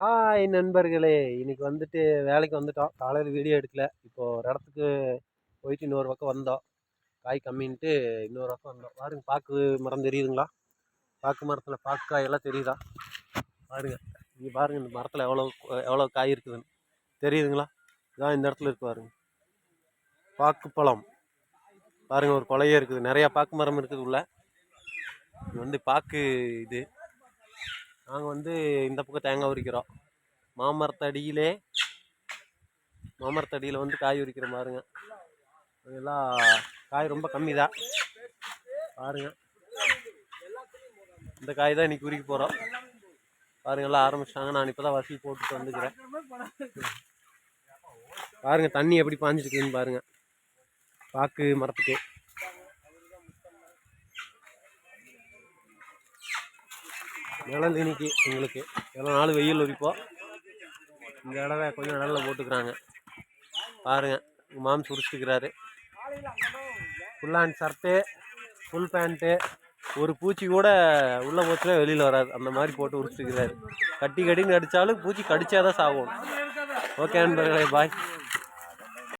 Hi நண்பர்களே! இன்னைக்கு வந்துட்டு வேலைக்கு வந்துட்டோம். காலையில வீடியோ எடுக்கல. இப்போ ஒரு இடத்துக்கு போயிட்டு இன்னொரு பக்கம் வந்தோம். காய் கம்மின்ட்டு இன்னொரு பக்கம் வந்தோம். பாருங்க பாக்கு மரம் தெரியுதுங்களா? பாக்கு மரத்தில் பாக்கு காயெல்லாம் தெரியுதா? பாருங்க. இங்கே பாருங்க இந்த மரத்தில் எவ்வளோ காய் இருக்குதுன்னு தெரியுதுங்களா? இதான் இந்த இடத்துல இருக்கு பாருங்க. பாக்கு பழம் பாருங்க, ஒரு கொலையே இருக்குது. நிறையா பாக்கு மரம் இருக்குது உள்ள. இது வந்து பாக்கு இது. நாங்கள் வந்து இந்த பக்கம் தேங்காய் உரிக்கிறோம். மாமரத்தடியில் வந்து காய் உரிக்கிற பாருங்க. அதெல்லாம் காய் ரொம்ப கம்மி தான் பாருங்க. இந்த காய் தான் இன்னைக்கு உரிக்க போகிறோம். பாருங்க எல்லாம் ஆரம்பிச்சிட்டாங்க. நான் இப்போ தான் வசி போட்டுட்டு வந்துக்கிறேன். பாருங்க தண்ணி எப்படி பாஞ்சிருக்குன்னு பாருங்க பாக்கு மரத்துக்கு. நிழல் இன்னைக்கு உங்களுக்கு எவ்வளோ நாள் வெயில் உரிப்போம். இந்த இடவை கொஞ்சம் நிழலில் போட்டுக்கிறாங்க பாருங்க. மாம்ஸ் உரிச்சுக்கிறாரு. Full hand shirt, full pant, ஒரு பூச்சி கூட உள்ளே போச்சுன்னா வெளியில் வராது. அந்த மாதிரி போட்டு உரிச்சுக்கிறாரு. கட்டின்னு அடித்தாலும் பூச்சி கடிச்சாதான் சாகும். ஓகே நண்பர்களே, பாய்.